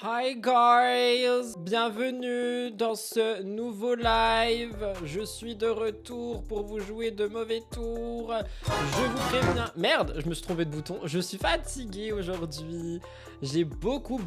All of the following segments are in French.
Hi guys, bienvenue dans ce nouveau live. Je suis de retour pour vous jouer de mauvais tours. Je vous préviens... Merde, je me suis trompé de bouton. Je suis fatigué aujourd'hui. J'ai beaucoup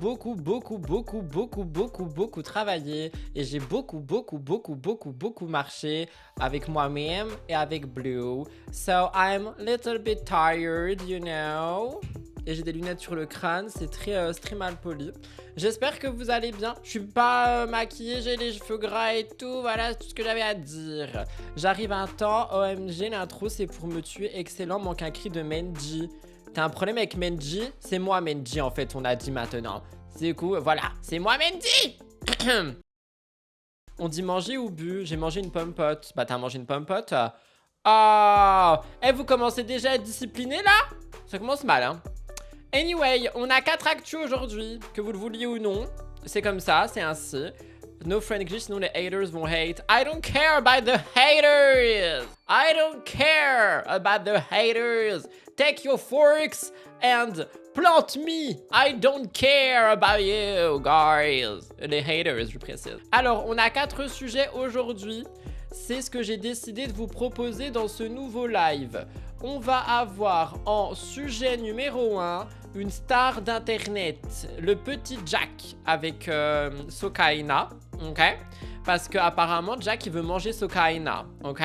travaillé. Et j'ai beaucoup marché avec moi-même et avec Blue. So I'm a little bit tired, you know. Et j'ai des lunettes sur le crâne, c'est très mal poli. J'espère que vous allez bien. Je suis pas maquillée, j'ai les cheveux gras et tout. Voilà tout ce que j'avais à dire. J'arrive à un temps. OMG, l'intro c'est pour me tuer. Excellent, manque un cri de Menji. T'as un problème avec Menji? C'est moi Menji en fait, on a dit maintenant. C'est cool, voilà, c'est moi Menji. On dit manger ou bu? J'ai mangé une pomme pote. Bah t'as mangé une pomme pote? Ah, vous commencez déjà à être discipliné là? Ça commence mal hein. Anyway, on a 4 actus aujourd'hui, que vous le vouliez ou non. C'est comme ça, c'est ainsi. No French, sinon les haters vont hate. I don't care about the haters. I don't care about the haters. Take your forks and plant me. I don't care about you, guys. Les haters, je précise. Alors, on a 4 sujets aujourd'hui. C'est ce que j'ai décidé de vous proposer dans ce nouveau live. On va avoir en sujet numéro 1 une star d'internet, le petit Jack avec Sokaina, ok? Parce que apparemment Jack il veut manger Sokaina, ok?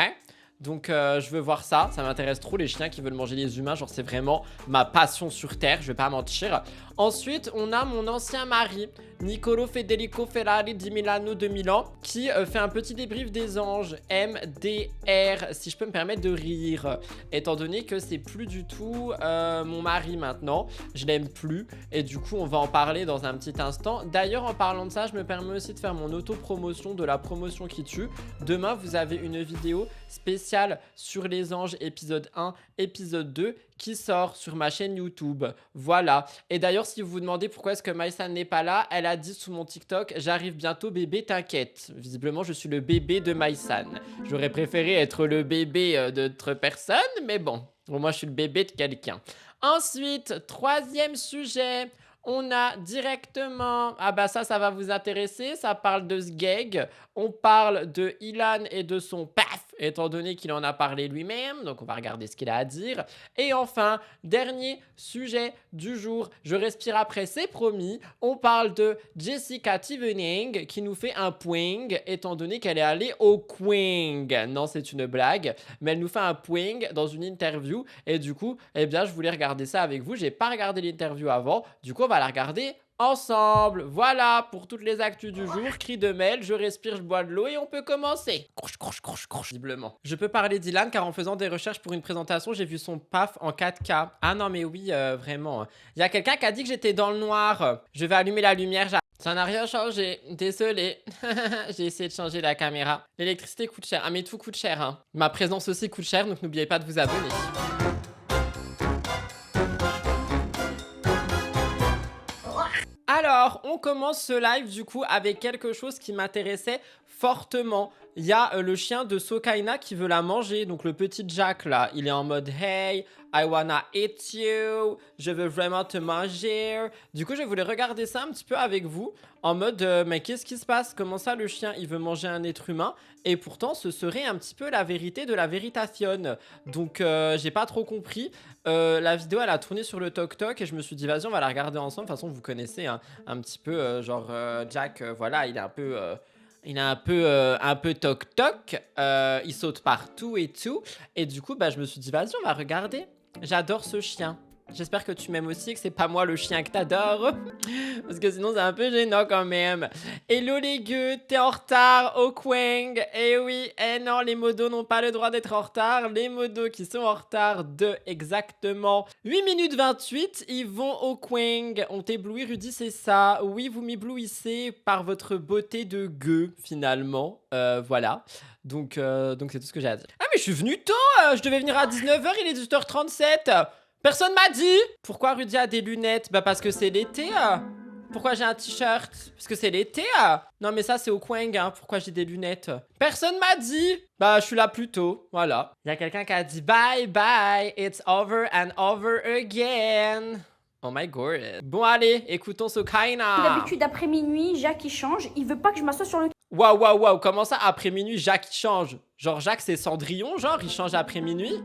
Donc je veux voir ça, ça m'intéresse trop les chiens qui veulent manger les humains, genre c'est vraiment ma passion sur terre, je vais pas mentir. Ensuite on a mon ancien mari, Nicolo Federico Ferrari di Milano de Milan, qui fait un petit débrief des anges, MDR, si je peux me permettre de rire, étant donné que c'est plus du tout mon mari maintenant, je l'aime plus, et du coup on va en parler dans un petit instant. D'ailleurs en parlant de ça, je me permets aussi de faire mon auto-promotion de la promotion qui tue. Demain vous avez une vidéo spéciale sur les anges, épisode 1, épisode 2, qui sort sur ma chaîne YouTube. Voilà. Et d'ailleurs, si vous vous demandez pourquoi est-ce que Maïsan n'est pas là, elle a dit sous mon TikTok, j'arrive bientôt bébé, t'inquiète. Visiblement, je suis le bébé de Maïsan. J'aurais préféré être le bébé d'autre personne, mais bon. Moi, je suis le bébé de quelqu'un. Ensuite, troisième sujet. On a directement... Ah bah ça va vous intéresser. Ça parle de Sgeg. On parle de Ilan et de son paf, étant donné qu'il en a parlé lui-même. Donc on va regarder ce qu'il a à dire. Et enfin, dernier sujet du jour. Je respire après, c'est promis. On parle de Jessica Tivening qui nous fait un poing, étant donné qu'elle est allée au Queen. Non, c'est une blague. Mais elle nous fait un poing dans une interview. Et du coup, eh bien, je voulais regarder ça avec vous. J'ai pas regardé l'interview avant. Du coup, on va la regarder ensemble. Voilà pour toutes les actus du jour. Cri de Mel, je respire, je bois de l'eau et on peut commencer. Visiblement. Je peux parler d'Ilan car en faisant des recherches pour une présentation, j'ai vu son paf en 4K. Ah non mais oui, vraiment. Il y a quelqu'un qui a dit que j'étais dans le noir. Je vais allumer la lumière. Ça n'a rien changé. Désolé. J'ai essayé de changer la caméra. L'électricité coûte cher. Ah mais tout coûte cher. Hein. Ma présence aussi coûte cher, donc n'oubliez pas de vous abonner. Alors, on commence ce live du coup avec quelque chose qui m'intéressait fortement. Il y a le chien de Sokaina qui veut la manger. Donc le petit Jack là, il est en mode « Hey, I wanna eat you. Je veux vraiment te manger. » Du coup, je voulais regarder ça un petit peu avec vous. En mode mais qu'est-ce qui se passe? Comment ça le chien, il veut manger un être humain? Et pourtant, ce serait un petit peu la vérité de la Veritasione. Donc, j'ai pas trop compris. La vidéo, elle a tourné sur le TokTok et je me suis dit, vas-y, on va la regarder ensemble. De toute façon, vous connaissez hein, un petit peu, genre, Jack, voilà, il est un peu... il a un peu toc-toc, il saute partout et tout. Et du coup, bah, je me suis dit, vas-y, on va regarder. J'adore ce chien. J'espère que tu m'aimes aussi et que c'est pas moi le chien que t'adores. Parce que sinon, c'est un peu gênant quand même. Hello les gueux, t'es en retard au Quang. Eh oui, eh non, les modos n'ont pas le droit d'être en retard. Les modos qui sont en retard de exactement 8 minutes 28, ils vont au Quang. On t'éblouit, Rudy, c'est ça. Oui, vous m'éblouissez par votre beauté de gueux, finalement. Voilà. Donc c'est tout ce que j'ai à dire. Ah, mais je suis venu tôt. Je devais venir à 19h, il est 18h37. Personne m'a dit. Pourquoi Rudy a des lunettes? Bah parce que c'est l'été. Pourquoi j'ai un t-shirt? Parce que c'est l'été. Non mais ça c'est au Quang, hein. Pourquoi j'ai des lunettes? Personne m'a dit. Bah je suis là plus tôt. Voilà. Il y a quelqu'un qui a dit bye bye. It's over and over again. Oh my god. Bon, allez, écoutons Sokaina. D'habitude, après minuit, Jacques il change. Il veut pas que je m'assoie sur le Waouh, waouh, waouh, comment ça, après minuit, Jacques change? Genre, Jacques, c'est Cendrillon, genre, il change après minuit?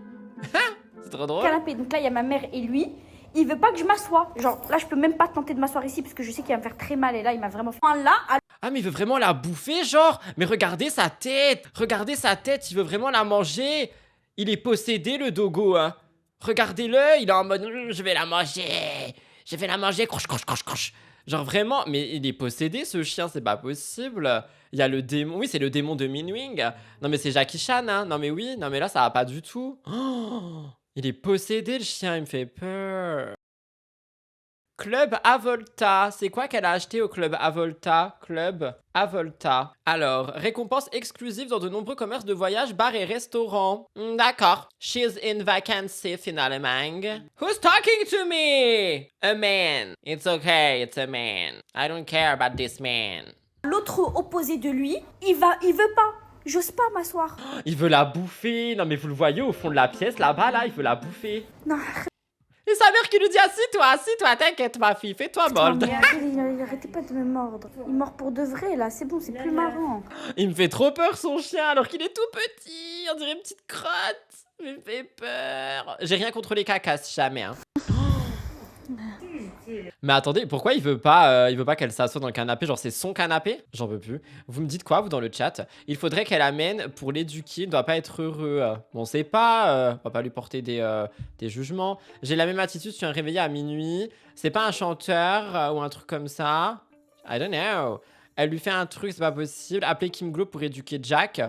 C'est trop drôle. canapé. Donc là, il y a ma mère et lui. Il veut pas que je m'assoie. Genre, là, je peux même pas tenter de m'asseoir ici parce que je sais qu'il va me faire très mal. Et là, il m'a vraiment fait. Là, Ah, mais il veut vraiment la bouffer, genre? Mais regardez sa tête! Regardez sa tête, il veut vraiment la manger! Il est possédé, le dogo, hein! Regardez-le, il est en mode je vais la manger! Je vais la manger, croche, croche, croche, croche! Genre vraiment, mais il est possédé, ce chien, c'est pas possible! Il y a le démon, oui, c'est le démon de Minwing! Non, mais c'est Jackie Chan, hein! Non, mais oui, non, mais là, ça va pas du tout! Oh, il est possédé, le chien, il me fait peur! Club Avolta. C'est quoi qu'elle a acheté au Club Avolta? Club Avolta. Alors, récompense exclusive dans de nombreux commerces de voyage, bars et restaurants. D'accord. She's in vacancy finalement. Who's talking to me? A man. It's okay, it's a man. I don't care about this man. l'autre opposé de lui, il veut pas. J'ose pas m'asseoir. Il veut la bouffer. Non mais vous le voyez au fond de la pièce là-bas, là, il veut la bouffer. Non. Et sa mère qui lui dit assis-toi, t'inquiète ma fille, fais-toi molle. Il arrêtait pas de me mordre. Il mord pour de vrai là, c'est bon, c'est plus marrant. Il me fait trop peur son chien alors qu'il est tout petit, on dirait une petite crotte. Il me fait peur. J'ai rien contre les cacas, jamais. Hein. Mais attendez, pourquoi il veut pas qu'elle s'assoie dans le canapé? Genre c'est son canapé? J'en peux plus. Vous me dites quoi vous dans le chat? Il faudrait qu'elle amène pour l'éduquer, il ne doit pas être heureux. Bon c'est pas, on va pas lui porter des jugements. J'ai la même attitude, je suis réveillé à minuit. C'est pas un chanteur ou un truc comme ça. I don't know. Elle lui fait un truc, c'est pas possible. Appelez Kim Glow pour éduquer Jack.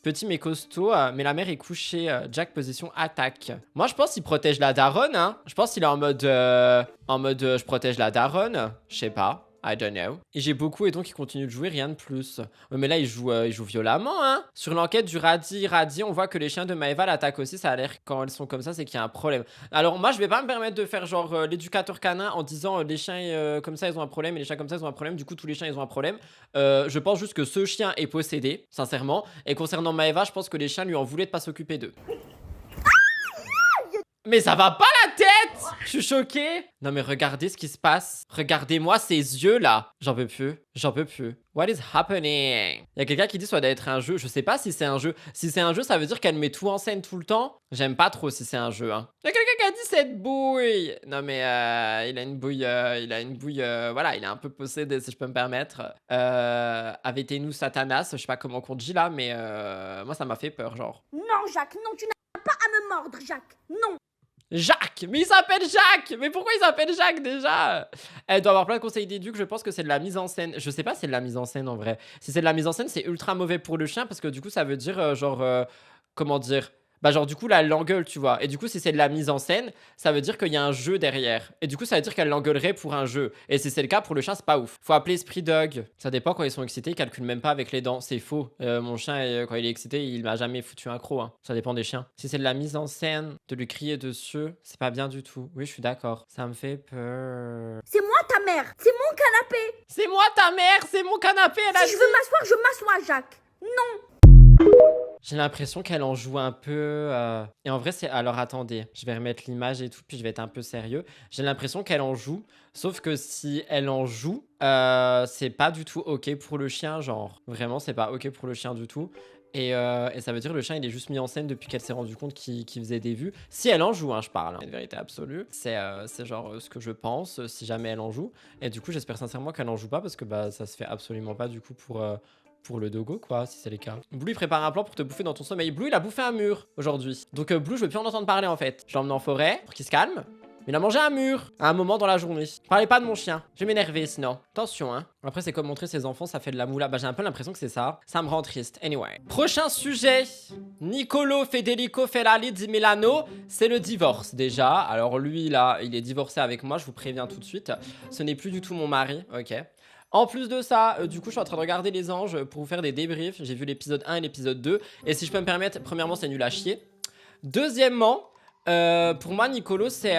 Petit mais costaud, mais la mère est couchée. Jack position attaque. Moi je pense qu'il protège la daronne, hein. Je pense qu'il est en mode je protège la daronne. Je sais pas. I don't know. Et j'ai beaucoup et donc il continue de jouer, rien de plus. Ouais, mais là il joue violemment, hein. Sur l'enquête du Radis, on voit que les chiens de Maëva l'attaquent aussi. Ça a l'air quand elles sont comme ça, c'est qu'il y a un problème. Alors moi je vais pas me permettre de faire genre l'éducateur canin en disant les chiens comme ça ils ont un problème et les chiens comme ça ils ont un problème. Du coup tous les chiens ils ont un problème. Je pense juste que ce chien est possédé, sincèrement. Et concernant Maëva, je pense que les chiens lui en voulaient de pas s'occuper d'eux. Mais ça va pas la tête! Je suis choquée. Non mais regardez ce qui se passe. Regardez-moi ces yeux là. J'en peux plus. J'en peux plus. What is happening? Il y a quelqu'un qui dit ça doit être un jeu. Je sais pas si c'est un jeu. Si c'est un jeu, ça veut dire qu'elle met tout en scène tout le temps. J'aime pas trop si c'est un jeu. Hein. Il y a quelqu'un qui a dit cette bouille. Non mais il a une bouille. Voilà, il est un peu possédé si je peux me permettre. Avete-nous Satanas. Je sais pas comment on dit là, mais moi ça m'a fait peur genre. Non Jacques, non, tu n'as pas à me mordre Jacques. Non. Jacques! Mais il s'appelle Jacques! Mais pourquoi il s'appelle Jacques déjà? Elle doit avoir plein de conseils d'éduc, je pense que c'est de la mise en scène. Je sais pas si c'est de la mise en scène en vrai. Si c'est de la mise en scène, c'est ultra mauvais pour le chien parce que du coup ça veut dire comment dire? Bah genre du coup là elle l'engueule tu vois. Et du coup si c'est de la mise en scène, ça veut dire qu'il y a un jeu derrière. Et du coup ça veut dire qu'elle l'engueulerait pour un jeu. Et si c'est le cas pour le chien c'est pas ouf. Faut appeler Esprit Dog. Ça dépend quand ils sont excités, ils calculent même pas avec les dents. C'est faux. Mon chien quand il est excité il m'a jamais foutu un croc. Hein. Ça dépend des chiens. Si c'est de la mise en scène, de lui crier dessus, c'est pas bien du tout. Oui je suis d'accord. Ça me fait peur. C'est moi ta mère, c'est mon canapé. C'est moi ta mère, c'est mon canapé elle a Si je veux m'asseoir, je m'assois Jacques. Non. J'ai l'impression qu'elle en joue un peu. Et en vrai, c'est. Alors attendez, je vais remettre l'image et tout, puis je vais être un peu sérieux. J'ai l'impression qu'elle en joue. Sauf que si elle en joue, c'est pas du tout OK pour le chien. Genre, vraiment, c'est pas OK pour le chien du tout. Et ça veut dire que le chien, il est juste mis en scène depuis qu'elle s'est rendu compte qu'il faisait des vues. Si elle en joue, hein, je parle. Hein. Une vérité absolue. C'est genre ce que je pense, si jamais elle en joue. Et du coup, j'espère sincèrement qu'elle en joue pas parce que bah, ça se fait absolument pas du coup pour le dogo quoi, si c'est le cas. Blue il prépare un plan pour te bouffer dans ton sommeil. Blue il a bouffé un mur aujourd'hui. Donc Blue je veux plus en entendre parler en fait. Je l'emmène en forêt pour qu'il se calme. Mais il a mangé un mur à un moment dans la journée. Parlez pas de mon chien. Je vais m'énerver sinon. Attention hein. Après c'est comme montrer ses enfants, ça fait de la moula. Bah j'ai un peu l'impression que c'est ça. Ça me rend triste. Anyway. Prochain sujet. Nicolo Federico Ferrari di Milano. C'est le divorce déjà. Alors lui là, il est divorcé avec moi, je vous préviens tout de suite. Ce n'est plus du tout mon mari. Ok. En plus de ça, du coup, je suis en train de regarder Les Anges pour vous faire des débriefs. J'ai vu l'épisode 1 et l'épisode 2. Et si je peux me permettre, premièrement, c'est nul à chier. Deuxièmement, pour moi, Nicolo, c'est...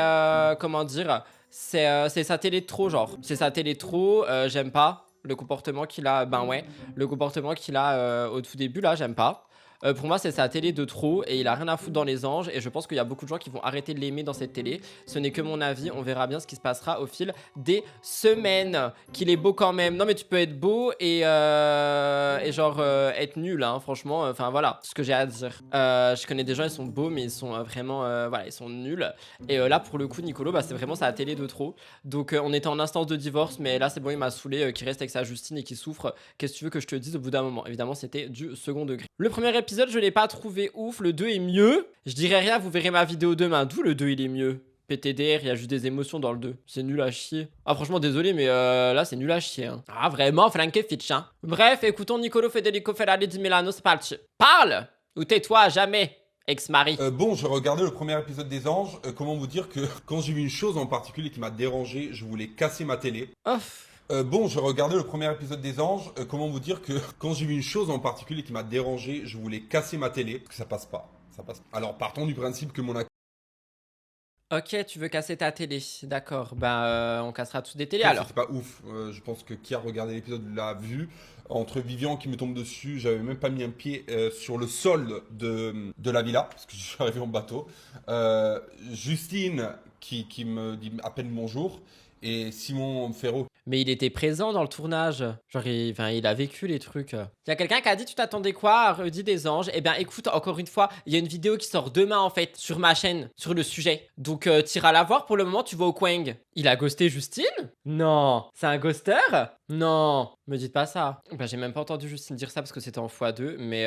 comment dire? C'est sa télé de trop, genre. C'est sa télé de trop, j'aime pas. Le comportement qu'il a... Ben ouais, le comportement qu'il a au tout début, là, j'aime pas. Pour moi, c'est sa télé de trop et il a rien à foutre dans les anges. Et je pense qu'il y a beaucoup de gens qui vont arrêter de l'aimer dans cette télé. Ce n'est que mon avis. On verra bien ce qui se passera au fil des semaines. Qu'il est beau quand même. Non, mais tu peux être beau et genre être nul, hein, franchement. Enfin, voilà ce que j'ai à dire. Je connais des gens, ils sont beaux, mais ils sont vraiment, voilà, ils sont nuls. Et là, pour le coup, Nicolo, bah, c'est vraiment sa télé de trop. Donc, on était en instance de divorce, mais là, c'est bon, il m'a saoulé, qu'il reste avec sa Justine et qu'il souffre. Qu'est-ce que tu veux que je te dise au bout d'un moment? Évidemment, c'était du second degré. Le premier épisode, je l'ai pas trouvé ouf. Le 2 est mieux. Je dirais rien, vous verrez ma vidéo demain. D'où le 2 il est mieux? PTDR, il y a juste des émotions dans le 2. C'est nul à chier. Ah, franchement, désolé, mais là, c'est nul à chier. Hein. Ah, vraiment, Frankenfitch, hein. Bref, écoutons Nicolo Federico Ferrari di Milano, c'est parti. Parle! Ou tais-toi, jamais, ex-mari. Bon, j'ai regardé le premier épisode des Anges. Comment vous dire que quand j'ai vu une chose en particulier qui m'a dérangé, je voulais casser ma télé. Ouf. Bon, j'ai regardé le premier épisode des Anges. Comment vous dire que quand j'ai vu une chose en particulier qui m'a dérangé, je voulais casser ma télé. Parce que ça passe pas. Ça passe pas. Alors, partons du principe que mon Ok, tu veux casser ta télé, d'accord. Bah, on cassera tous des télés alors. c'est pas ouf. Je pense que qui a regardé l'épisode l'a vu. Entre Vivian qui me tombe dessus, j'avais même pas mis un pied sur le sol de la villa, parce que je suis arrivé en bateau. Justine qui me dit à peine bonjour. Et Simon Ferro. Mais il était présent dans le tournage. Genre, il a vécu les trucs. Il y a quelqu'un qui a dit, tu t'attendais quoi à Rudy des Anges? Eh bien, écoute, encore une fois, il y a une vidéo qui sort demain, en fait, sur ma chaîne, sur le sujet. Donc, t'iras la voir. Pour le moment, tu vas au Quang. Il a ghosté Justine? Non. C'est un ghoster? Non. Me dites pas ça. Bah, j'ai même pas entendu Justine dire ça parce que c'était en x2. Mais,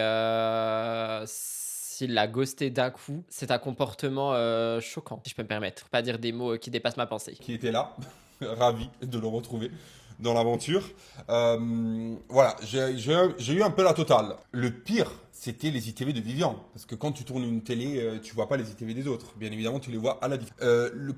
s'il l'a ghosté d'un coup, c'est un comportement choquant, si je peux me permettre. Pas dire des mots qui dépassent ma pensée. Qui était là, ravi de le retrouver dans l'aventure. Voilà, j'ai eu un peu la totale. Le pire, c'était les ITV de Vivian. Parce que quand tu tournes une télé, tu vois pas les ITV des autres. Bien évidemment, tu les vois à la diff.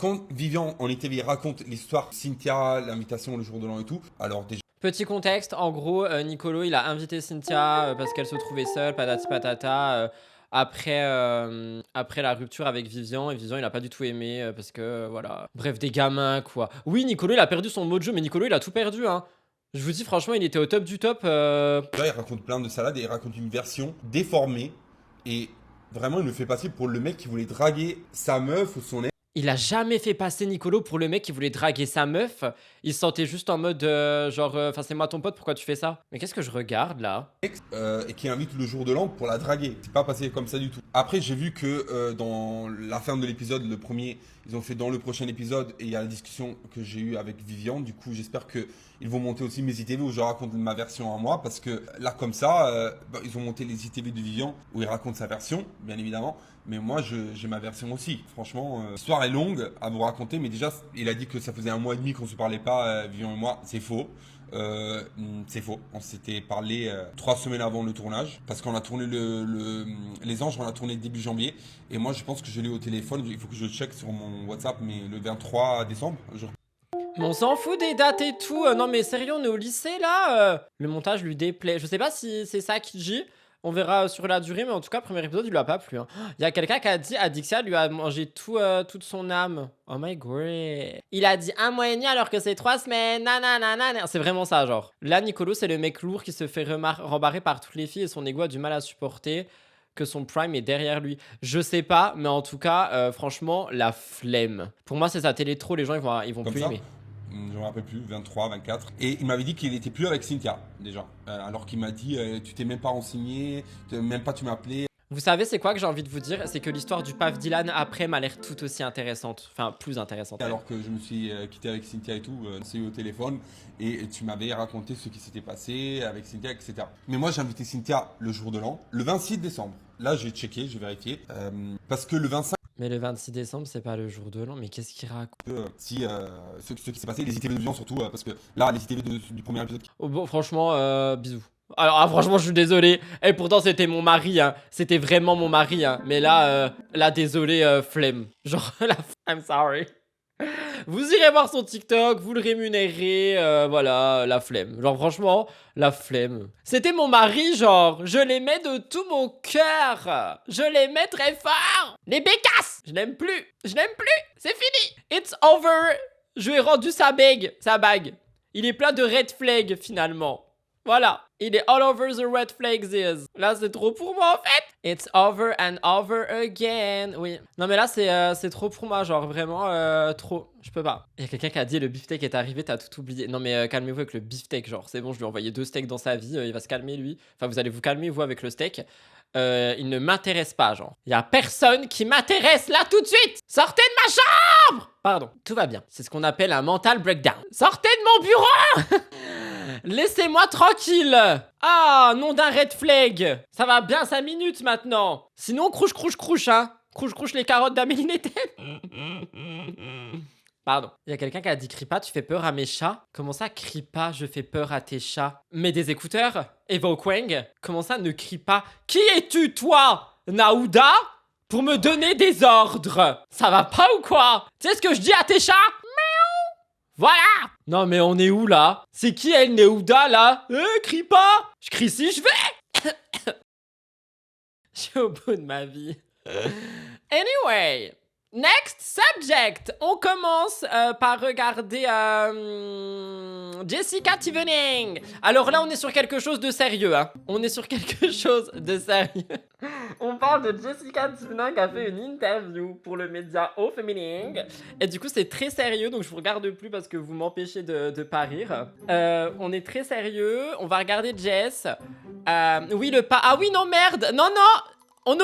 Quand Vivian, en ITV, raconte l'histoire, Cynthia, l'invitation, le jour de l'an et tout, alors déjà, petit contexte, en gros, Nicolo, il a invité Cynthia parce qu'elle se trouvait seule, patati patata, après la rupture avec Vivian. Et Vivian, il a pas du tout aimé parce que, voilà. Bref, des gamins, quoi. Oui, Nicolo, il a perdu son mojo, mais Nicolo, il a tout perdu, hein. Je vous dis, franchement, il était au top du top. là, il raconte plein de salades et il raconte une version déformée. Et vraiment, il le fait passer pour le mec qui voulait draguer sa meuf ou son ex. Il a jamais fait passer Nicolo pour le mec qui voulait draguer sa meuf. Il se sentait juste en mode genre, enfin, c'est moi ton pote, pourquoi tu fais ça? Mais qu'est-ce que je regarde là? Et qui invite le jour de l'an pour la draguer. C'est pas passé comme ça du tout. Après, j'ai vu que dans la fin de l'épisode, le premier, ils ont fait dans le prochain épisode et il y a la discussion que j'ai eue avec Vivian. Du coup, j'espère que ils vont monter aussi mes ITV où je raconte ma version à moi parce que là, comme ça, ils ont monté les ITV de Vivian où il raconte sa version, bien évidemment. Mais moi, j'ai ma version aussi. Franchement, l'histoire est longue à vous raconter, mais déjà, il a dit que ça faisait 1 mois et demi qu'on se parlait pas, Vivian et moi. C'est faux. C'est faux. On s'était parlé 3 semaines avant le tournage parce qu'on a tourné les Anges, on a tourné début janvier. Et moi, je pense que je l'ai au téléphone. Il faut que je check sur mon WhatsApp, mais le 23 décembre. Mais on s'en fout des dates et tout. Non, mais sérieux, on est au lycée là. Le montage lui déplaît. Je sais pas si c'est ça qu'il dit. On verra sur la durée, mais en tout cas, premier épisode, il lui a pas plu. Il y a quelqu'un qui a dit Adixia lui a mangé toute son âme. Oh my god. Il a dit 1 mois et demi alors que c'est 3 semaines. Nanana. C'est vraiment ça, genre. Là, Nicolo, c'est le mec lourd qui se fait rembarrer par toutes les filles et son ego a du mal à supporter que son prime est derrière lui. Je sais pas, mais en tout cas, franchement, la flemme. Pour moi, c'est sa télé trop, les gens, ils vont Comme plus ça, aimer. je me rappelle plus, 23, 24. Et il m'avait dit qu'il était plus avec Cynthia, déjà. Alors qu'il m'a dit, tu t'es même pas renseigné, même pas tu m'as appelé. Vous savez, c'est quoi que j'ai envie de vous dire? C'est que l'histoire du Paf Dylan après m'a l'air tout aussi intéressante. Enfin, plus intéressante. Alors que je me suis quitté avec Cynthia et tout, on s'est eu au téléphone et tu m'avais raconté ce qui s'était passé avec Cynthia, etc. Mais moi, j'ai invité Cynthia le jour de l'an, le 26 décembre. Là, j'ai checké, j'ai vérifié. Parce que le 25. Mais le 26 décembre, c'est pas le jour de l'an, mais qu'est-ce qu'il raconte? Ce qui s'est passé, les ITV de Vivian surtout, parce que là, les ITV du premier épisode. Oh, bon, franchement, bisous. Alors, franchement, je suis désolé. Et pourtant, c'était mon mari, hein. C'était vraiment mon mari, hein. Mais là, désolé, flemme. Genre, I'm sorry. Vous irez voir son TikTok, vous le rémunérez, voilà, la flemme. Genre, franchement, la flemme. C'était mon mari, genre, je l'aimais de tout mon cœur. Je l'aimais très fort. Les bécasses, je l'aime plus. C'est fini. It's over. Je lui ai rendu sa bague. Il est plein de red flag, finalement. Voilà, il est all over the red flags is. Là, c'est trop pour moi, en fait. It's over and over again. Oui. Non, mais là, c'est trop pour moi, genre, vraiment, trop. Je peux pas. Il y a quelqu'un qui a dit, le beefsteak est arrivé, t'as tout oublié. Non, mais calmez-vous avec le beefsteak, genre, c'est bon, je lui ai envoyé 2 steaks dans sa vie, il va se calmer, lui. Enfin, vous allez vous calmer, vous, avec le steak. Il ne m'intéresse pas, genre. Il y a personne qui m'intéresse là tout de suite. Sortez de ma chambre. Pardon, tout va bien. C'est ce qu'on appelle un mental breakdown. Sortez de mon bureau. Laissez-moi tranquille. Ah, nom d'un red flag. Ça va bien 5 minutes maintenant. Sinon, crouche, hein. Crouche les carottes d'Amélie Nothomb. Pardon. Il y a quelqu'un qui a dit crie pas, tu fais peur à mes chats. Comment ça, crie pas, je fais peur à tes chats? Mets des écouteurs. Eva Kwang. Comment ça, ne crie pas? Qui es-tu, toi, Naouda, pour me donner des ordres? Ça va pas ou quoi? Tu sais ce que je dis à tes chats? Miaou. Voilà. Non mais on est où là? C'est qui elle, Naouda, là? Crie pas. Je crie si je vais. Je suis au bout de ma vie. Anyway. Next subject. On commence par regarder Jessica Tivening. Alors là, on est sur quelque chose de sérieux. Hein. On est sur quelque chose de sérieux. On parle de Jessica Tivening qui a fait une interview pour le média Au Fémining. Et du coup, c'est très sérieux. Donc, je vous regarde plus parce que vous m'empêchez de pas rire. On est très sérieux. On va regarder Jess. Oui, le pas. Ah oui, non, merde. Non. On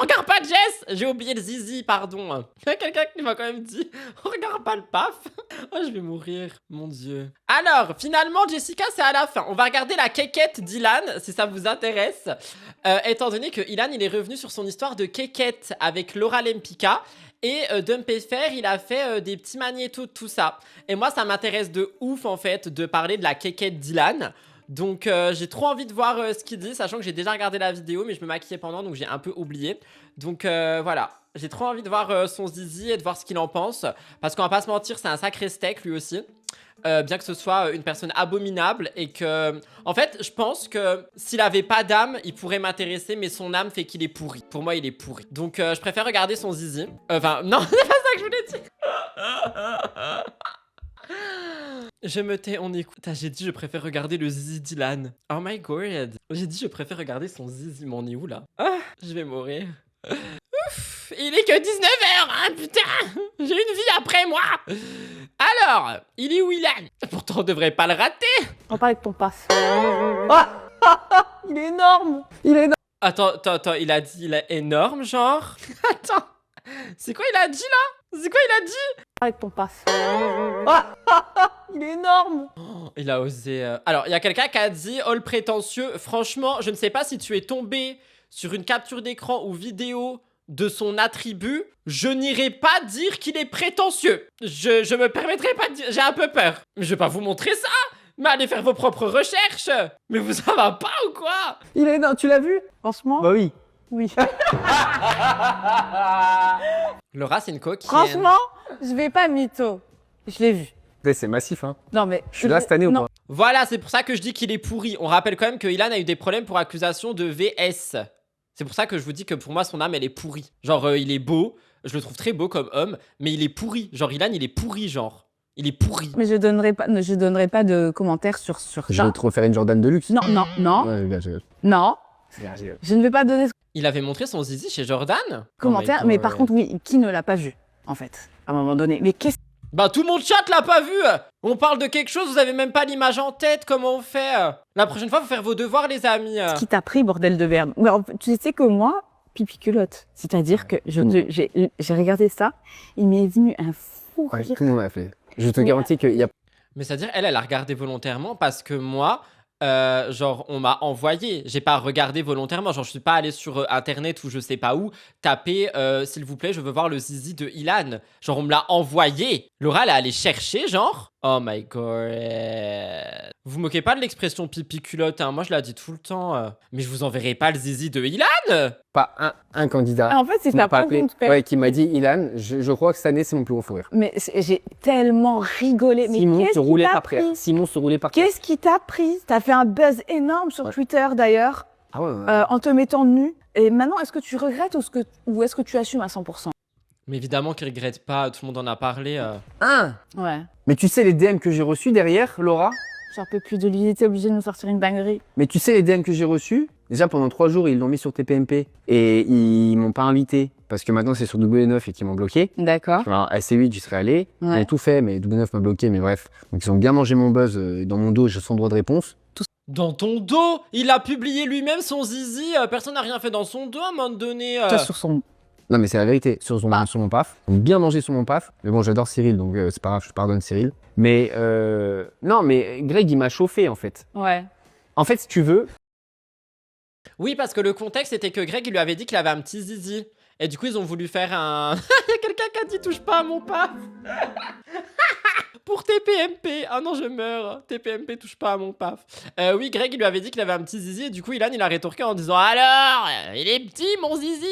regarde pas Jess. J'ai oublié le zizi, pardon. Il y a quelqu'un qui m'a quand même dit, on regarde pas le paf. Oh, je vais mourir, mon Dieu. Alors, finalement, Jessica, c'est à la fin. On va regarder la quéquette d'Ilan, si ça vous intéresse. Étant donné que Ilan, il est revenu sur son histoire de quéquette avec Laura Lempicka. Et Dumpéfer, il a fait des petits magnétos de tout ça. Et moi, ça m'intéresse de ouf, en fait, de parler de la quéquette d'Ilan. Donc j'ai trop envie de voir ce qu'il dit, sachant que j'ai déjà regardé la vidéo, mais je me maquillais pendant, donc j'ai un peu oublié. Donc voilà, j'ai trop envie de voir son zizi et de voir ce qu'il en pense. Parce qu'on va pas se mentir, c'est un sacré steak lui aussi. Bien que ce soit une personne abominable et que... En fait, je pense que s'il avait pas d'âme, il pourrait m'intéresser, mais son âme fait qu'il est pourri. Pour moi, il est pourri. Donc je préfère regarder son zizi. Enfin, non, c'est pas ça que je voulais dire. Je me tais, on écoute. J'ai dit je préfère regarder le zizi d'Ilan. Oh my god. J'ai dit je préfère regarder son zizi. Mais on est où là? Ah, je vais mourir. Ouf, il est que 19h, hein, putain. J'ai une vie après moi. Alors, il est où Ilan? Pourtant on devrait pas le rater. On parle avec ton passe. Il est énorme. Attends, il a dit il est énorme genre. Attends, c'est quoi il a dit là? C'est quoi il a dit? Avec ton passe. Il est énorme. Oh, il a osé. Alors, il y a quelqu'un qui a dit oh le prétentieux. Franchement, je ne sais pas si tu es tombé sur une capture d'écran ou vidéo de son attribut. Je n'irai pas dire qu'il est prétentieux. Je me permettrai pas de dire. J'ai un peu peur. Mais je vais pas vous montrer ça. Mais allez faire vos propres recherches. Mais vous ça va pas ou quoi? Il est énorme. Tu l'as vu? Franchement. Bah oui. Oui. Laura, c'est une coquine. Franchement, je vais pas mytho. Je l'ai vu. C'est massif, hein. Non mais. Je suis là cette année ou non. pas? Voilà, c'est pour ça que je dis qu'il est pourri. On rappelle quand même que Ilan a eu des problèmes pour accusation de VS. C'est pour ça que je vous dis que pour moi, son âme, elle est pourrie. Genre, il est beau. Je le trouve très beau comme homme. Mais il est pourri. Genre, Ilan, il est pourri, genre. Il est pourri. Mais je donnerai pas de commentaires sur Je ça. vais te refaire une Jordan de luxe. Non. Ouais, gars, je... Non. Regarde, regarde. Je ne vais pas donner de Il avait montré son zizi chez Jordan. commentaires. Oh my Mais God. par contre, oui, qui ne l'a pas vu, en fait, à un moment donné. Mais qu'est-ce Bah tout mon chat l'a pas vu. On parle de quelque chose, vous avez même pas l'image en tête. Comment on fait? La prochaine fois, faut faire vos devoirs, les amis. qui t'a pris, bordel de merde? Ouais, en fait, tu sais que moi, pipi culotte. C'est-à-dire que j'ai regardé ça, il m'est venu un fou Ouais, rire. tout le monde l'a fait. Je te garantis qu'il y a... Mais c'est-à-dire, elle a regardé volontairement parce que moi, genre, on m'a envoyé. J'ai pas regardé volontairement. Genre, je suis pas allé sur internet ou je sais pas où taper s'il vous plaît, je veux voir le zizi de Ilan. Genre, on me l'a envoyé. Laura, elle est allée chercher, genre. Oh my god. Vous moquez pas de l'expression pipi culotte, hein. Moi, je la dis tout le temps. Mais je vous enverrai pas le zizi de Ilan. Pas un candidat Ah, en fait, c'est qui ta m'a pas propre appelé. compte. Ouais, qui m'a dit Ilan, je crois que cette année, c'est mon plus gros fou rire. Mais j'ai tellement rigolé. Mais Simon qu'est-ce se qui roulait t'a par terre. pris Simon se roulait par terre. Qu'est-ce qui t'a pris? T'as fait un buzz énorme sur Ouais. Twitter, d'ailleurs, Ah ouais. en te mettant nu. Et maintenant, est-ce que tu regrettes ou est-ce que tu assumes à 100%? Mais évidemment qu'il regrette pas. Tout le monde en a parlé. Ah. Ouais. Mais tu sais les DM que j'ai reçus derrière, Laura? J'en peux plus de lui, t'es obligé de nous sortir une dinguerie. Mais tu sais, les DM que j'ai reçus, déjà pendant 3 jours, ils l'ont mis sur TPMP et ils m'ont pas invité parce que maintenant c'est sur W9 et qu'ils m'ont bloqué. D'accord. Alors, à C8, j'y serais allé. Ils Ouais. ont tout fait, mais W9 m'a bloqué, mais bref. Donc ils ont bien mangé mon buzz dans mon dos, j'ai son droit de réponse. Dans ton dos? Il a publié lui-même son zizi, personne n'a rien fait dans son dos à un moment donné. Toi sur son... Non, mais c'est la vérité, sur mon paf. Ils ont bien mangé sur mon paf. Mais bon, j'adore Cyril, donc c'est pas grave, je pardonne Cyril. Mais non, mais Greg, il m'a chauffé en fait. Ouais. En fait, si tu veux, Oui, parce que le contexte était que Greg, il lui avait dit qu'il avait un petit zizi. Et du coup, ils ont voulu faire un... Il y a quelqu'un qui a dit touche pas à mon paf. Pour TPMP. Ah non, je meurs. TPMP touche pas à mon paf. Oui, Greg, il lui avait dit qu'il avait un petit zizi. Et du coup, Ilan, il a rétorqué en disant alors, il est petit, mon zizi.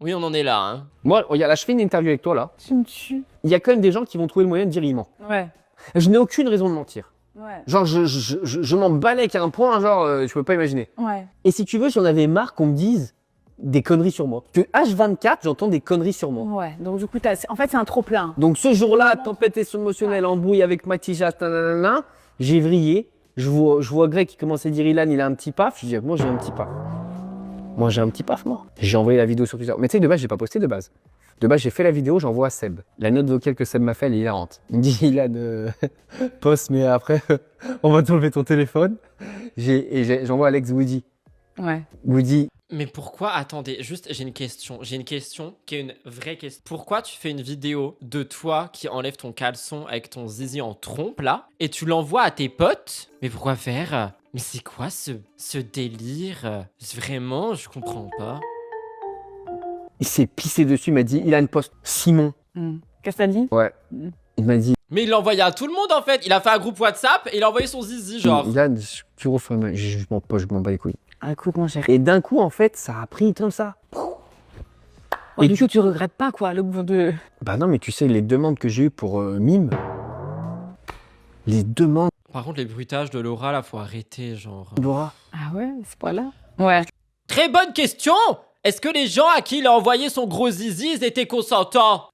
Oui, on en est là, hein. moi, regarde, là, je fais une interview avec toi, là. Tu me tues. Il y a quand même des gens qui vont trouver le moyen de dire il ment. Ouais. Je n'ai aucune raison de mentir. Ouais. Genre, je m'en balèque à un point, genre, je peux pas imaginer. Ouais. Et si tu veux, j'en avais marre qu'on me dise des conneries sur moi. Que H24, j'entends des conneries sur moi. Ouais. Donc du coup, en fait, c'est un trop plein. Donc ce jour-là, tempête émotionnelle, embrouille avec Matija, nanana, j'ai vrillé. Je vois Greg qui commence à dire Ilan, il a un petit paf. Je dis, moi j'ai un petit paf. Moi j'ai un petit paf, moi. J'ai envoyé la vidéo sur Twitter. Mais tu sais, de base, j'ai pas posté de base. De base, j'ai fait la vidéo, j'envoie à Seb. La note vocale que Seb m'a fait, elle est hilarante. Il me dit, Ilan, poste, mais après, on va t'enlever ton téléphone. J'envoie à Alex Woody. Ouais. Woody, Mais pourquoi, attendez, juste j'ai une question qui est une vraie question. Pourquoi tu fais une vidéo de toi qui enlève ton caleçon avec ton zizi en trompe là et tu l'envoies à tes potes? Mais pourquoi faire? Mais c'est quoi ce délire? Vraiment, je comprends pas. il s'est pissé dessus, il m'a dit, Ilan, poste Simon. Qu'est-ce que t'as dit? Ouais. Il m'a dit, Mais il l'a envoyé à tout le monde en fait. Il a fait un groupe WhatsApp et il a envoyé son zizi genre. Ilan, tu refais, je m'en bats les couilles. Ah, écoute, mon cher. Et d'un coup, en fait, ça a pris comme ça. Et du coup, tu regrettes pas, quoi, le bout de... Bah non, mais tu sais, les demandes que j'ai eues pour Mime, les demandes, Par contre, les bruitages de Laura là, faut arrêter genre. Laura. Ah ouais, c'est pas là. Ouais. Très bonne question. Est-ce que les gens à qui il a envoyé son gros zizi, ils étaient consentants?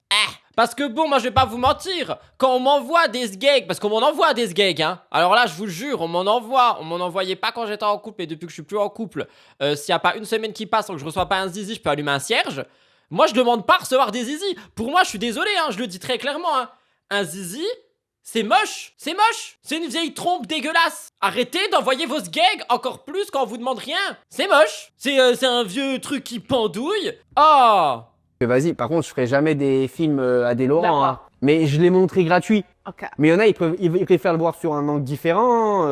Parce que bon, moi je vais pas vous mentir, quand on m'envoie des sgags, parce qu'on m'en envoie des sgags, hein. Alors là, je vous le jure, on m'en envoie. On m'en envoyait pas quand j'étais en couple, mais depuis que je suis plus en couple, s'il y a pas une semaine qui passe sans que je reçois pas un zizi, je peux allumer un cierge. Moi, je demande pas à recevoir des zizi. Pour moi, je suis désolé, hein, je le dis très clairement, hein. Un zizi, c'est moche, c'est moche. C'est une vieille trompe dégueulasse. Arrêtez d'envoyer vos gags encore plus quand on vous demande rien. C'est moche. C'est un vieux truc qui pendouille. Oh. Vas-y, par contre, je ferai jamais des films à des Laurent, hein. D'accord. Mais je les montré gratuit. Ok. Mais il y en a, ils préfèrent le voir sur un angle différent.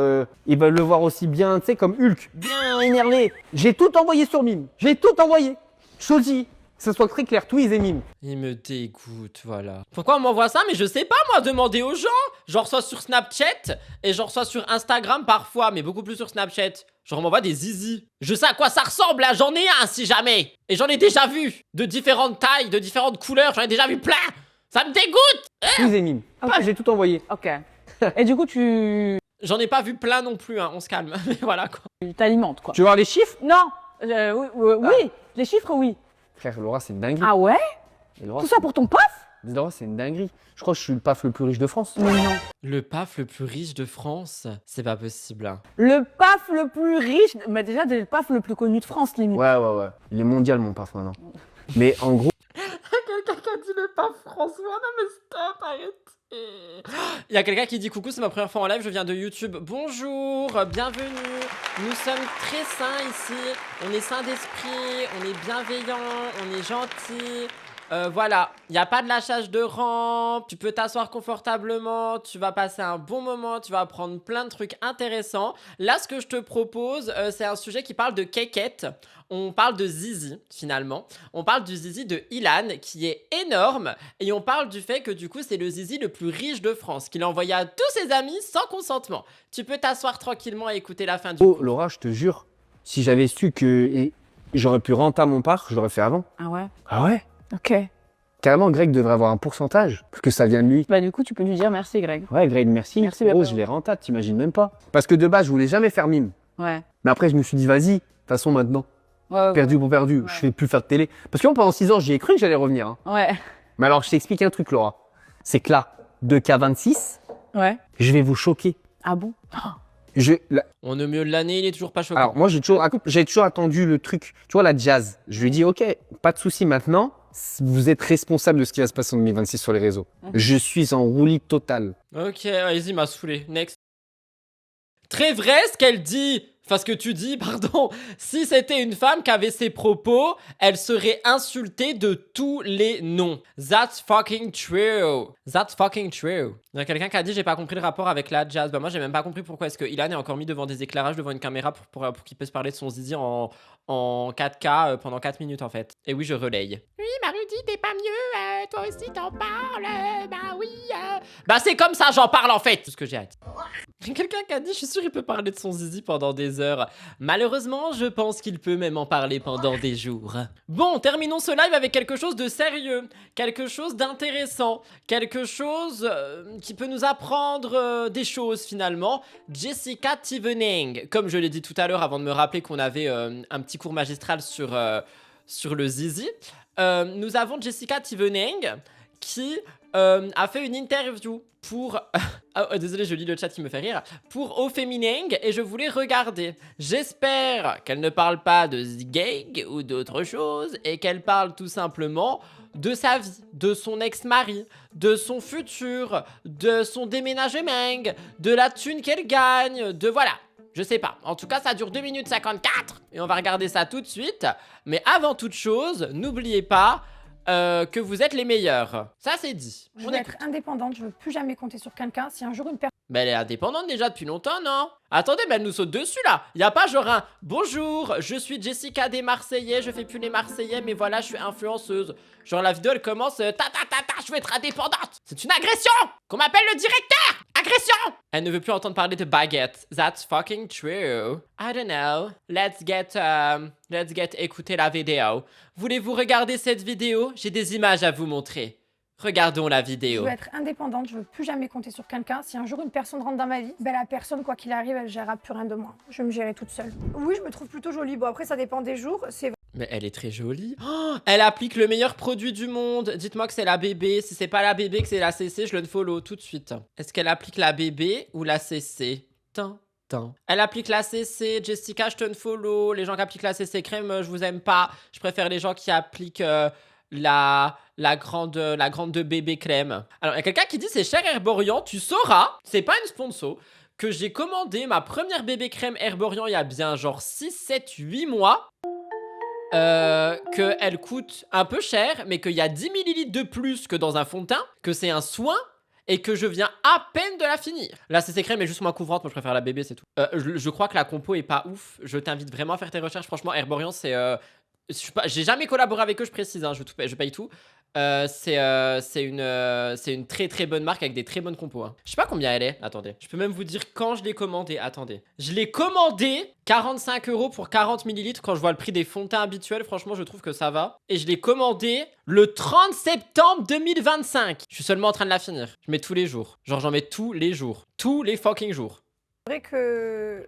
Ils veulent le voir aussi bien, tu sais, comme Hulk, bien énervé. J'ai tout envoyé sur Mime. J'ai tout envoyé. Je te le dis. Que ce soit très clair, Twiz et Mime. Il me dégoûte, voilà. Pourquoi on m'envoie ça? Mais je sais pas, moi, demander aux gens. J'en reçois sur Snapchat et j'en reçois sur Instagram parfois, mais beaucoup plus sur Snapchat. Genre, on m'envoie des zizi. Je sais à quoi ça ressemble, là, j'en ai un si jamais. Et j'en ai déjà vu. De différentes tailles, de différentes couleurs, j'en ai déjà vu plein. Ça me dégoûte. Twiz et Mime. Ok. Ah, j'ai tout envoyé. Ok. Et du coup, tu J'en ai pas vu plein non plus, hein, on se calme. Mais voilà, quoi. t'alimentes, quoi. Tu veux voir les chiffres? Non. Oui. Les chiffres, oui. Frère, Laura, c'est une dinguerie. Ah ouais? Et Laura, Tout ça pour ton paf? Laura, c'est une dinguerie. Je crois que je suis le paf le plus riche de France. Mais non. Le paf le plus riche de France, c'est pas possible, hein. Le paf le plus riche, mais déjà, le paf le plus connu de France, limite. Ouais. Il est mondial, mon paf, maintenant. Mais en gros, Quelqu'un qui a dit le paf François, non mais stop, arrête. Il y a quelqu'un qui dit coucou, c'est ma première fois en live, je viens de YouTube. Bonjour, bienvenue. Nous sommes très sains ici. On est sains d'esprit, on est bienveillants, on est gentils. Voilà, il n'y a pas de lâchage de rampe, tu peux t'asseoir confortablement, tu vas passer un bon moment, tu vas apprendre plein de trucs intéressants. Là, ce que je te propose, c'est un sujet qui parle de kékette. On parle de zizi, finalement. On parle du zizi de Ilan, qui est énorme. Et on parle du fait que, du coup, c'est le zizi le plus riche de France, qu'il a envoyé à tous ses amis sans consentement. Tu peux t'asseoir tranquillement et écouter la fin du coup. Laura, je te jure, si j'avais su que j'aurais pu renter à mon parc, je l'aurais fait avant. Ah ouais? Ah ouais? Ok. Carrément, Greg devrait avoir un pourcentage, parce que ça vient de lui. Bah du coup, tu peux lui dire merci, Greg. Ouais, Greg, merci. Merci, Oh, papa. je l'ai rentable, t'imagines même pas. Parce que de base, je voulais jamais faire Mime. Ouais. Mais après, je me suis dit, vas-y, de toute façon, maintenant, perdu pour perdu, je vais plus faire de télé. Parce que moi, pendant 6 ans, j'y ai cru que j'allais revenir. Hein. Ouais. Mais alors, je t'explique un truc, Laura. C'est que là, 2K26, Ouais. je vais vous choquer. Ah bon? On est au milieu de l'année, il est toujours pas choquant. Alors, moi, j'ai toujours attendu le truc. Tu vois, la jazz. Je lui ai dit, OK, pas de souci maintenant. Vous êtes responsable de ce qui va se passer en 2026 sur les réseaux. Je suis en roue libre totale. Ok, vas-y, m'a saoulé. Next. Très vrai ce qu'elle dit. Enfin, ce que tu dis, pardon. Si c'était une femme qui avait ces propos, elle serait insultée de tous les noms. That's fucking true. That's fucking true. Il y a quelqu'un qui a dit, j'ai pas compris le rapport avec la jazz. Bah moi, j'ai même pas compris pourquoi est-ce que Ilan est encore mis devant des éclairages, devant une caméra pour qu'il puisse parler de son zizi en 4K pendant 4 minutes, en fait. Et oui, je relaye. Oui, Marudi, t'es pas mieux. Toi aussi, t'en parles. Bah oui. Bah c'est comme ça, j'en parle, en fait. Tout ce que j'ai à dire. Quelqu'un qui a dit, je suis sûr il peut parler de son zizi pendant des heures. Malheureusement, je pense qu'il peut même en parler pendant des jours. Bon, terminons ce live avec quelque chose de sérieux, quelque chose d'intéressant, quelque chose qui peut nous apprendre des choses finalement. Jessica Tivening, comme je l'ai dit tout à l'heure avant de me rappeler qu'on avait un petit cours magistral sur le zizi, nous avons Jessica Tivening qui a fait une interview pour... oh, désolé, je lis le chat qui me fait rire. Pour Au Fémining, et je voulais regarder. J'espère qu'elle ne parle pas de gag ou d'autre chose, et qu'elle parle tout simplement de sa vie, de son ex-mari, de son futur, de son déménagement, de la thune qu'elle gagne, de voilà. Je sais pas. En tout cas, ça dure 2 minutes 54, et on va regarder ça tout de suite. Mais avant toute chose, n'oubliez pas... que vous êtes les meilleurs. Ça, c'est dit. Je veux être indépendante, je veux plus jamais compter sur quelqu'un. Si un jour une personne... Mais elle est indépendante déjà depuis longtemps, non? Attendez, mais elle nous saute dessus, là. Y a pas genre un « Bonjour, je suis Jessica des Marseillais, je fais plus les Marseillais, mais voilà, je suis influenceuse. » Genre la vidéo, elle commence « Ta ta ta ta, je veux être indépendante. » C'est une agression. Qu'on m'appelle le directeur. Agression. Elle ne veut plus entendre parler de baguette. That's fucking true. I don't know. Let's get écouter la vidéo. Voulez-vous regarder cette vidéo? J'ai des images à vous montrer. Regardons la vidéo. Je veux être indépendante, je veux plus jamais compter sur quelqu'un. Si un jour une personne rentre dans ma vie, ben la personne, quoi qu'il arrive, elle gérera plus rien de moi. Je vais me gérer toute seule. Oui, je me trouve plutôt jolie. Bon, après, ça dépend des jours. C'est... Mais elle est très jolie. Oh, elle applique le meilleur produit du monde. Dites-moi que c'est la bébé. Si c'est pas la bébé, que c'est la CC, je le follow tout de suite. Est-ce qu'elle applique la bébé ou la CC? Elle applique la CC, Jessica, je te follow. Les gens qui appliquent la CC crème, je vous aime pas. Je préfère les gens qui appliquent la grande de bébé crème. Alors, il y a quelqu'un qui dit, c'est cher Herborian, tu sauras, c'est pas une sponsor, que j'ai commandé ma première bébé crème Herborian il y a bien genre 6, 7, 8 mois. Qu'elle coûte un peu cher, mais qu'il y a 10 ml de plus que dans un fond de teint, que c'est un soin, et que je viens à peine de la finir. La CC crème est juste moins couvrante, moi je préfère la bébé, c'est tout. Je crois que la compo est pas ouf, je t'invite vraiment à faire tes recherches, franchement, Herborian c'est... j'ai jamais collaboré avec eux, je précise, hein, je paye tout. C'est une très très bonne marque avec des très bonnes compos. Hein. Je sais pas combien elle est, attendez. Je peux même vous dire quand je l'ai commandé, attendez. Je l'ai commandé 45 € pour 40 ml quand je vois le prix des fonds de teint habituels, franchement je trouve que ça va. Et je l'ai commandé le 30 septembre 2025. Je suis seulement en train de la finir. Je mets tous les jours. Genre j'en mets tous les jours. Tous les fucking jours. C'est vrai que...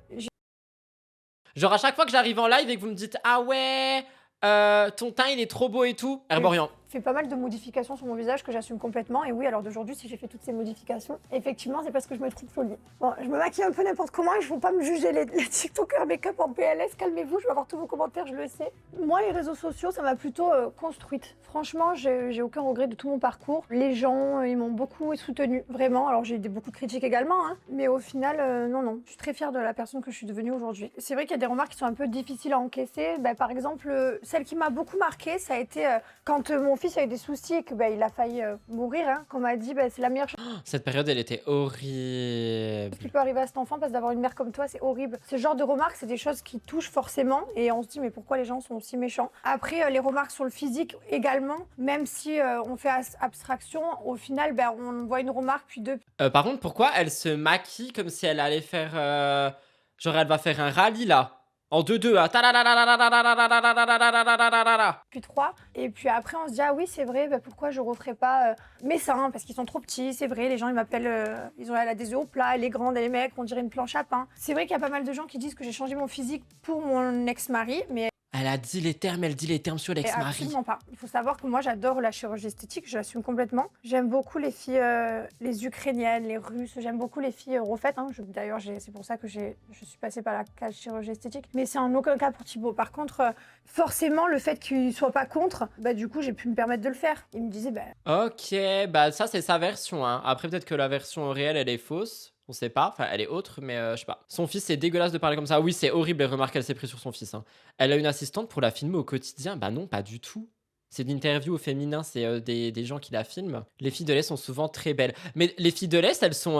Genre à chaque fois que j'arrive en live et que vous me dites « Ah ouais, ton teint il est trop beau et tout », Herborian. J'ai fait pas mal de modifications sur mon visage que j'assume complètement. Et oui, alors d'aujourd'hui, si j'ai fait toutes ces modifications, effectivement, c'est parce que je me trouve jolie. Bon, je me maquille un peu n'importe comment et je ne faut pas me juger les TikTokers make-up en PLS. Calmez-vous, je vais avoir tous vos commentaires, je le sais. Moi, les réseaux sociaux, ça m'a plutôt construite. Franchement, j'ai aucun regret de tout mon parcours. Les gens, ils m'ont beaucoup soutenue, vraiment. Alors, j'ai eu beaucoup de critiques également, hein. Mais au final, non. Je suis très fière de la personne que je suis devenue aujourd'hui. C'est vrai qu'il y a des remarques qui sont un peu difficiles à encaisser. Ben, par exemple, celle qui m'a beaucoup marquée, ça a été quand mon fils a eu des soucis et que il a failli mourir, hein, qu'on m'a dit c'est la meilleure chose Cette période elle était horrible qui peut arriver à cet enfant, parce d'avoir une mère comme toi c'est horrible. Ce genre de remarques c'est des choses qui touchent forcément et on se dit mais pourquoi les gens sont aussi méchants. Après les remarques sur le physique également, même si on fait abstraction, au final on voit une remarque puis deux. Par contre pourquoi elle se maquille comme si elle allait faire genre elle va faire un rallye là en 2-2, hein. Puis 3. Et puis après, on se dit, ah oui, c'est vrai, pourquoi je referais pas mes seins, parce qu'ils sont trop petits, c'est vrai, les gens, ils m'appellent, ils ont la des œufs au plat, elle est grande, elle est maigre, on dirait une planche à pain. C'est vrai qu'il y a pas mal de gens qui disent que j'ai changé mon physique pour mon ex-mari, mais... Elle a dit les termes, elle dit les termes sur l'ex-mari. Absolument pas. Il faut savoir que moi, j'adore la chirurgie esthétique, je l'assume complètement. J'aime beaucoup les filles, les ukrainiennes, les russes, j'aime beaucoup les filles refaites. Hein. D'ailleurs, c'est pour ça que je suis passée par la case chirurgie esthétique. Mais c'est en aucun cas pour Thibaut. Par contre, forcément, le fait qu'il soit pas contre, bah du coup, j'ai pu me permettre de le faire. Il me disait, bah... Ok, bah ça c'est sa version. Hein. Après, peut-être que la version réelle, elle est fausse. On sait pas, enfin elle est autre, mais je sais pas. Son fils, c'est dégueulasse de parler comme ça. Oui, c'est horrible, et remarque, elle s'est prise sur son fils. Hein. Elle a une assistante pour la filmer au quotidien. Bah non, pas du tout. C'est une interview au féminin, c'est des gens qui la filment. Les filles de l'Est sont souvent très belles. Mais les filles de l'Est, elles sont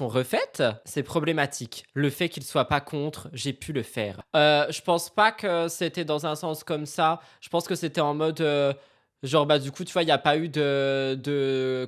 refaites. C'est problématique. Le fait qu'ils soient pas contre, j'ai pu le faire. Je pense pas que c'était dans un sens comme ça. Je pense que c'était en mode... genre, bah, du coup, tu vois, il n'y a pas eu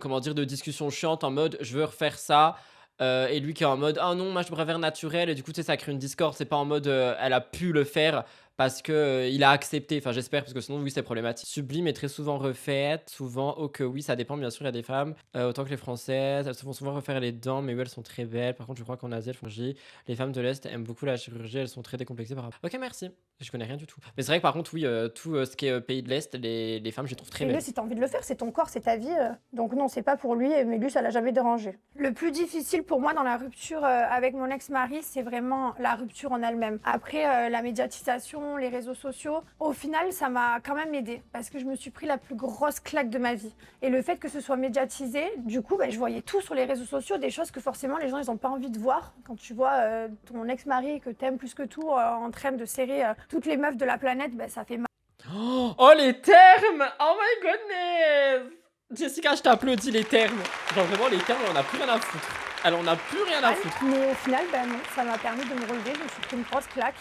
comment dire, de discussion chiante en mode je veux refaire ça. Et lui qui est en mode oh non, moi je préfère naturel. Et du coup, tu sais, ça crée une discorde. C'est pas en mode elle a pu le faire parce que il a accepté. Enfin, j'espère, parce que sinon, oui, c'est problématique. Sublime est très souvent refaite. Souvent, oh que oui, ça dépend, bien sûr, il y a des femmes, autant que les françaises. Elles se font souvent refaire les dents, mais oui, elles sont très belles. Par contre, je crois qu'en Asie, elles font chirurgie. Les femmes de l'Est aiment beaucoup la chirurgie. Elles sont très décomplexées par rapport. Ok, merci. Je connais rien du tout. Mais c'est vrai que par contre, oui, tout ce qui est pays de l'Est, les femmes, je les trouve très Mais belles. lui, si t'as envie de le faire, c'est ton corps, c'est ta vie. Donc non, c'est pas pour lui, mais lui, ça l'a jamais dérangé. Le plus difficile pour moi dans la rupture avec mon ex-mari, c'est vraiment la rupture en elle-même. Après, la médiatisation, les réseaux sociaux, au final, ça m'a quand même aidée parce que je me suis pris la plus grosse claque de ma vie. Et le fait que ce soit médiatisé, du coup, bah, je voyais tout sur les réseaux sociaux, des choses que forcément les gens, ils ont pas envie de voir. Quand tu vois ton ex-mari que t'aimes plus que tout en train de serrer toutes les meufs de la planète, bah, ça fait mal. Oh, les termes! Oh my goodness! Jessica, je t'applaudis, les termes. Genre vraiment, les termes, on en a plus rien à foutre. Elle en a plus rien à foutre. Mais au final, bah non, ça m'a permis de me relever, je me suis pris une grosse claque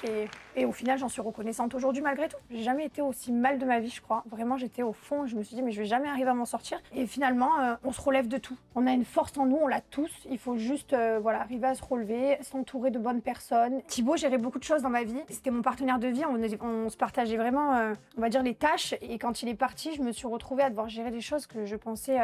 et au final, j'en suis reconnaissante aujourd'hui malgré tout. J'ai jamais été aussi mal de ma vie, je crois. Vraiment, j'étais au fond, je me suis dit, mais je vais jamais arriver à m'en sortir. Et finalement, on se relève de tout. On a une force en nous, on l'a tous. Il faut juste voilà, arriver à se relever, s'entourer de bonnes personnes. Thibaut gérait beaucoup de choses dans ma vie. C'était mon partenaire de vie, on se partageait vraiment, on va dire, les tâches. Et quand il est parti, je me suis retrouvée à devoir gérer des choses que je pensais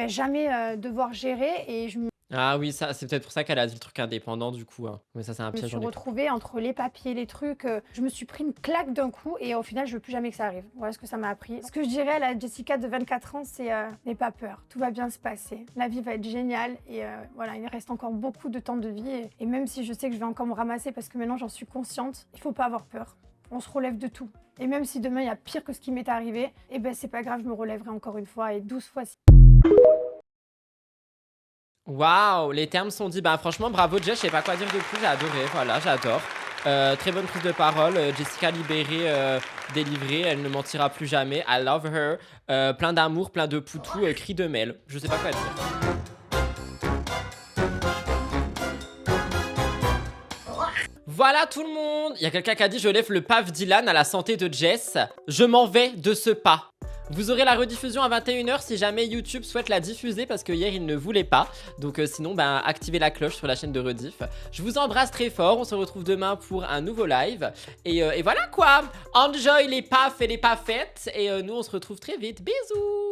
jamais devoir gérer. Et je me Ah oui, ça, c'est peut-être pour ça qu'elle a dit le truc indépendant, du coup. Hein. Mais ça, c'est un Je me piège. suis J'en ai retrouvée entre les papiers, les trucs. Je me suis pris une claque d'un coup et au final, je veux plus jamais que ça arrive. Voilà ce que ça m'a appris. Ce que je dirais à la Jessica de 24 ans, c'est n'aie pas peur. Tout va bien se passer. La vie va être géniale et voilà, il reste encore beaucoup de temps de vie. Et même si je sais que je vais encore me ramasser parce que maintenant j'en suis consciente, il faut pas avoir peur. On se relève de tout. Et même si demain il y a pire que ce qui m'est arrivé, eh ben c'est pas grave, je me relèverai encore une fois et 12 fois. Waouh, les termes sont dits. Bah franchement, bravo Jess, je sais pas quoi dire de plus, j'ai adoré, voilà, j'adore. Très bonne prise de parole, Jessica libérée, délivrée, elle ne mentira plus jamais, I love her. Plein d'amour, plein de poutous, cri de mêle, je sais pas quoi dire. Voilà tout le monde. Il y a quelqu'un qui a dit je lève le paf Dylan à la santé de Jess. Je m'en vais de ce pas. Vous aurez la rediffusion à 21h si jamais YouTube souhaite la diffuser parce que hier il ne voulait pas. Donc sinon ben activez la cloche sur la chaîne de rediff. Je vous embrasse très fort, on se retrouve demain pour un nouveau live. Et voilà quoi. Enjoy les pafs et les pafettes. Et nous on se retrouve très vite. Bisous.